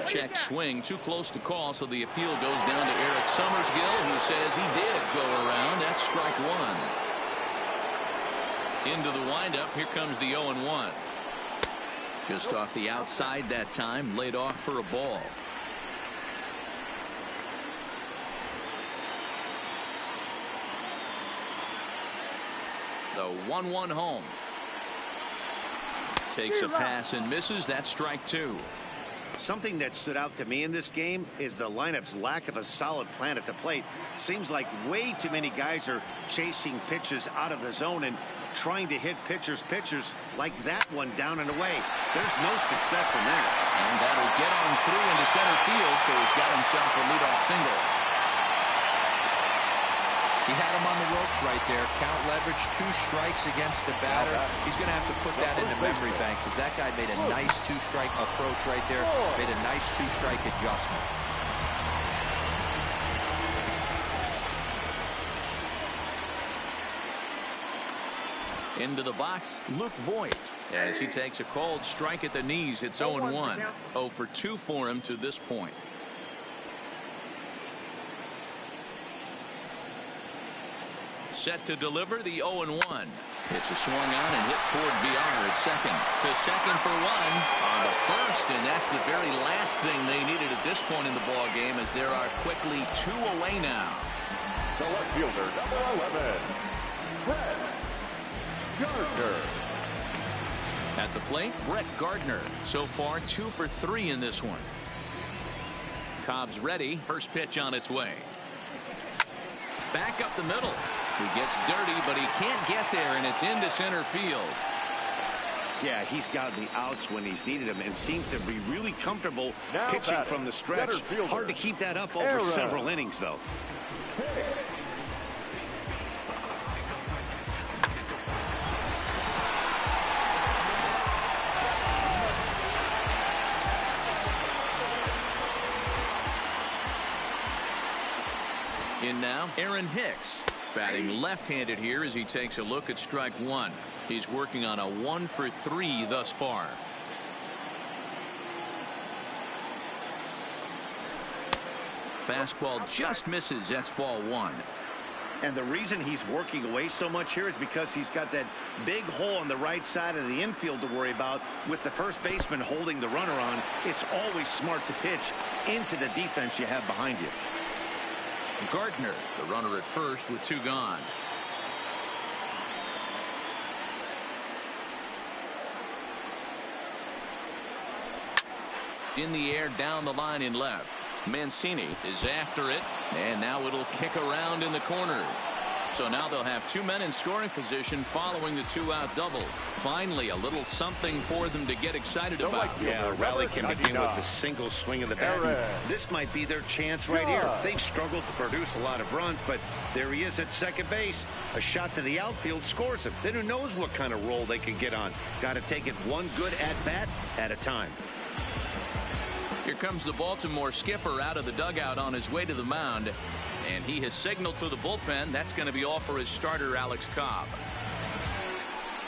Check swing, too close to call, so the appeal goes down to Eric Summersgill, who says he did go around. That's strike 1. Into the windup. Here comes the 0-1. Just off the outside that time, laid off for a ball. The 1-1 home. Takes a pass and misses. That's strike 2. Something that stood out to me in this game is the lineup's lack of a solid plan at the plate. Seems like way too many guys are chasing pitches out of the zone and trying to hit pitchers like that one down and away. There's no success in that. And that'll get on through into center field, so he's got himself a leadoff single. He had him on the ropes right there. Count leverage, 2 strikes against the batter. He's going to have to put that in the memory bank because that guy made a nice 2-strike approach right there. Made a nice 2-strike adjustment. Into the box, Luke Voigt, as he takes a called strike at the knees. It's 0-1. 0 for 2 for him to this point. Set to deliver the 0-1. It's a swung on and hit toward BR at second. To second for 1 on the first, and that's the very last thing they needed at this point in the ball game, as there are quickly 2 away now. The left fielder, number 11, Brett Gardner. At the plate, Brett Gardner. So far, 2 for 3 in this one. Cobb's ready. First pitch on its way. Back up the middle. He gets dirty, but he can't get there, and it's into center field. Yeah, he's gotten the outs when he's needed them and seems to be really comfortable pitching from the stretch. Hard to keep that up over several innings, though. In now, Aaron Hicks. Batting left-handed here as he takes a look at strike 1. He's working on a 1 for 3 thus far. fastball just misses. That's ball one. And the reason he's working away so much here is because he's got that big hole on the right side of the infield to worry about. With the first baseman holding the runner on, it's always smart to pitch into the defense you have behind you. Gardner, the runner at first with two gone. In the air, down the line in left. Mancini is after it, and now it'll kick around in the corner. So now they'll have two men in scoring position following the two-out double. Finally, a little something for them to get excited about. Yeah, a rally can begin with a single swing of the bat. This might be their chance right here. They've struggled to produce a lot of runs, but there he is at second base. A shot to the outfield scores him. Then who knows what kind of roll they can get on. Got to take it one good at-bat at a time. Here comes the Baltimore skipper out of the dugout on his way to the mound, and he has signaled to the bullpen. That's going to be all for his starter, Alex Cobb.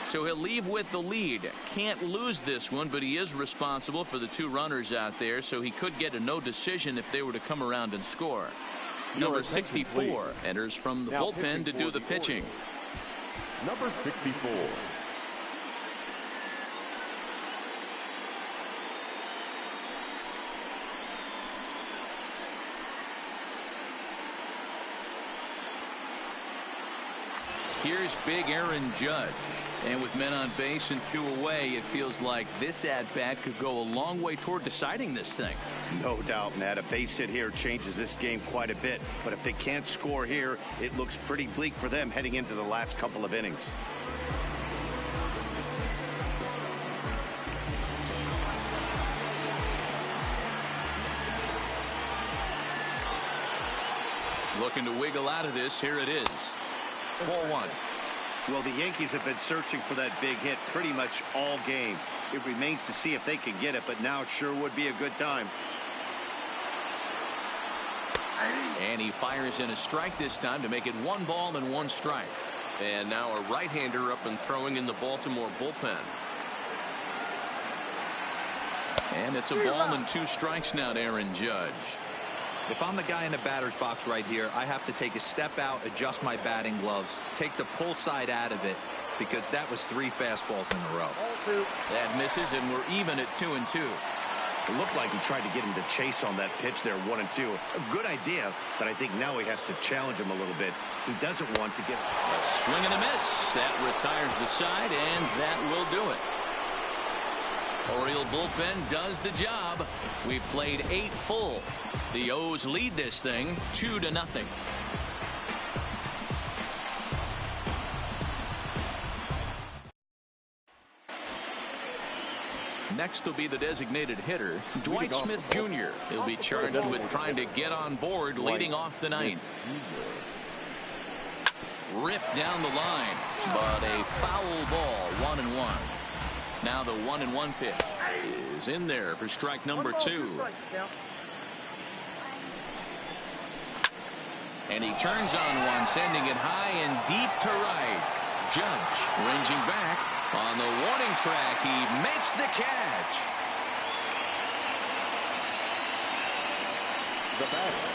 So he'll leave with the lead. Can't lose this one, but he is responsible for the two runners out there, so he could get a no decision if they were to come around and score. Number 64 enters from the bullpen to do the pitching. Number 64. Here's big Aaron Judge. And with men on base and two away, it feels like this at-bat could go a long way toward deciding this thing. No doubt, Matt. A base hit here changes this game quite a bit. But if they can't score here, it looks pretty bleak for them heading into the last couple of innings. Looking to wiggle out of this. Here it is. 4-1. Well, the Yankees have been searching for that big hit pretty much all game. It remains to see if they can get it, but now it sure would be a good time. And he fires in a strike this time to make it 1 ball and 1 strike. And now a right-hander up and throwing in the Baltimore bullpen. And it's a ball and 2 strikes now to Aaron Judge. If I'm the guy in the batter's box right here, I have to take a step out, adjust my batting gloves, take the pull side out of it, because that was 3 fastballs in a row. That misses, and we're even at 2-2. It looked like he tried to get him to chase on that pitch there, 1-2. A good idea, but I think now he has to challenge him a little bit. He doesn't want to get a swing and a miss. That retires the side, and that will do it. Oriole bullpen does the job. We've played 8 full. The O's lead this thing 2-0. Next will be the designated hitter, Dwight Smith Jr. He'll be charged with trying to get on board leading off the 9th. Ripped down the line, but a foul ball, 1-1. Now the 1-1 pitch is in there for strike number 2. And he turns on one, sending it high and deep to right. Judge ranging back on the warning track. He makes the catch. The batter,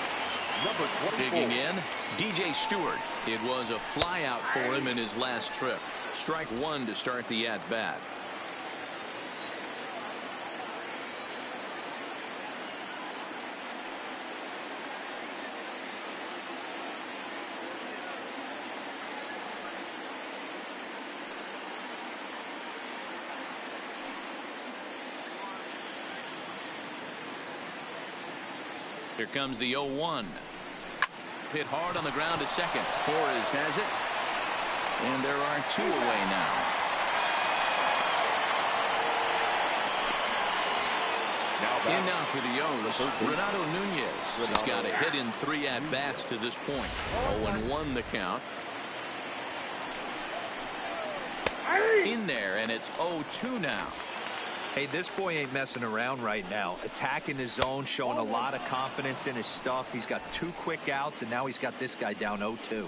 number 24. Digging in, DJ Stewart. It was a fly out for him in his last trip. Strike 1 to start the at-bat. Here comes the 0-1. Hit hard on the ground to second. Torres has it. And there are 2 away now. In now for the O's, Renato Nunez. He's got a hit in 3 at-bats to this point. 0-1 the count. In there, and it's 0-2 now. Hey, this boy ain't messing around right now. Attacking his zone, showing a lot of confidence in his stuff. He's got 2 quick outs, and now he's got this guy down 0-2.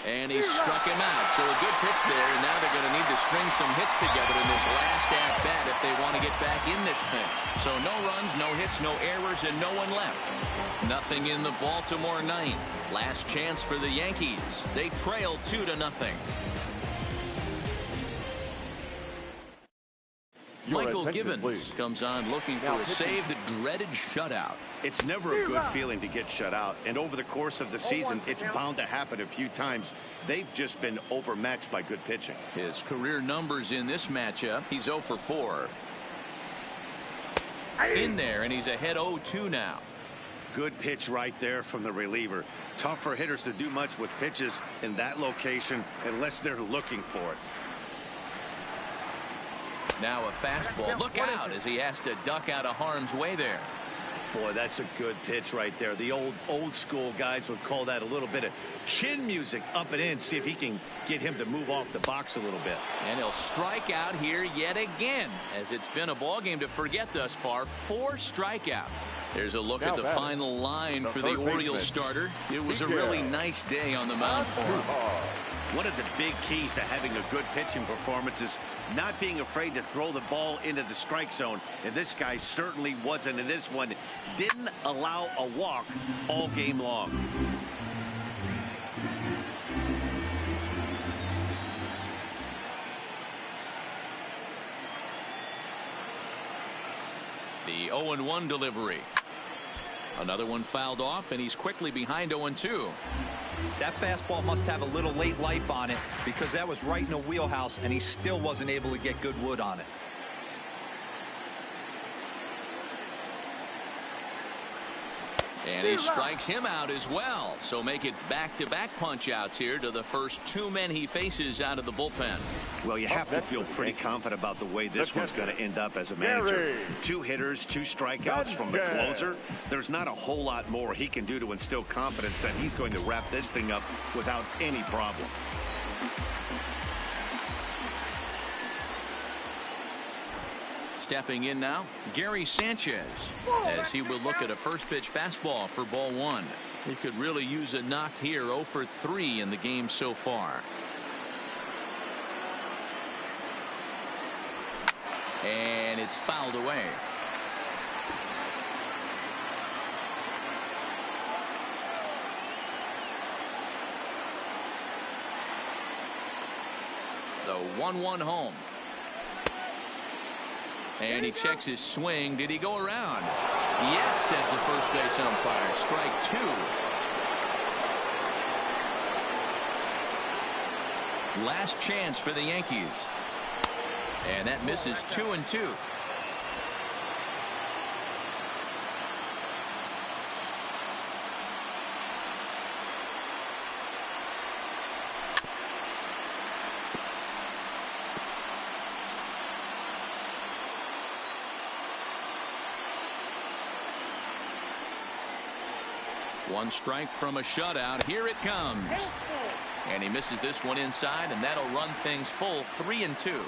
And he struck him out. So a good pitch there, and now they're going to need to string some hits together in this last at-bat if they want to get back in this thing. So no runs, no hits, no errors, and no one left. Nothing in the Baltimore ninth. Last chance for the Yankees. They trail 2-0. Michael Givens comes on looking for a save, the dreaded shutout. It's never a good feeling to get shut out, and over the course of the season, it's bound to happen a few times. They've just been overmatched by good pitching. His career numbers in this matchup, he's 0 for 4. In there, and he's ahead 0-2 now. Good pitch right there from the reliever. Tough for hitters to do much with pitches in that location unless they're looking for it. Now a fastball. Look out as he has to duck out of harm's way there. Boy, that's a good pitch right there. The old school guys would call that a little bit of chin music up and in. See if he can get him to move off the box a little bit. And he'll strike out here yet again, as it's been a ball game to forget thus far. 4 strikeouts. There's a look at the final line for the Orioles starter. It was a really nice day on the mound for him. One of the big keys to having a good pitching performance is not being afraid to throw the ball into the strike zone. And this guy certainly wasn't in this one. Didn't allow a walk all game long. The 0-1 delivery. Another one fouled off, and he's quickly behind 0-2. That fastball must have a little late life on it, because that was right in the wheelhouse, and he still wasn't able to get good wood on it. And he strikes him out as well. So make it back-to-back punch-outs here to the first 2 men he faces out of the bullpen. Well, you have to feel pretty confident about the way this one's going to end up as a manager. 2 hitters, 2 strikeouts from the closer. There's not a whole lot more he can do to instill confidence that he's going to wrap this thing up without any problem. Stepping in now, Gary Sanchez, as he will look at a first pitch fastball for ball 1. He could really use a knock here. 0 for 3 in the game so far. And it's fouled away. The 1-1 home. And he checks his swing. Did he go around? Yes, says the first base umpire. Strike 2. Last chance for the Yankees. And that misses 2-2. One strike from a shutout. Here it comes. And he misses this one inside, and that'll run things full 3-2.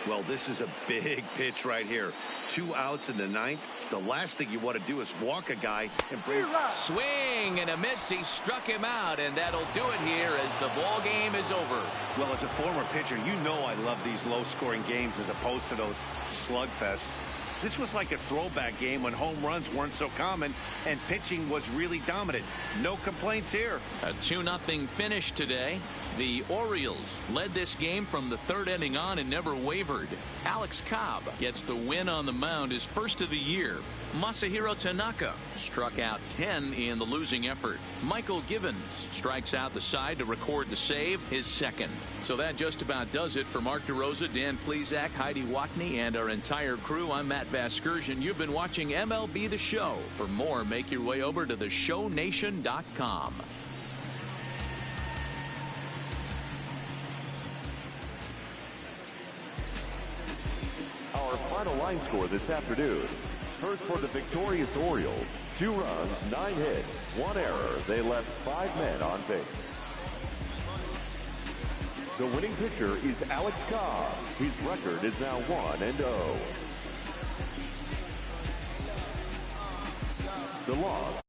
Well, this is a big pitch right here. 2 outs in the 9th. The last thing you want to do is walk a guy and bring. Swing and a miss. He struck him out, and that'll do it here as the ball game is over. Well, as a former pitcher, you know I love these low-scoring games as opposed to those slugfests. This was like a throwback game when home runs weren't so common and pitching was really dominant. No complaints here. A 2-0 finish today. The Orioles led this game from the 3rd inning on and never wavered. Alex Cobb gets the win on the mound, his first of the year. Masahiro Tanaka struck out 10 in the losing effort. Michael Givens strikes out the side to record the save, his second. So that just about does it for Mark DeRosa, Dan Plesac, Heidi Watney, and our entire crew. I'm Matt Vasgersian. You've been watching MLB The Show. For more, make your way over to theshownation.com. Our final line score this afternoon. First for the victorious Orioles, 2 runs, 9 hits, 1 error. They left 5 men on base. The winning pitcher is Alex Cobb. His record is now 1-0. The loss.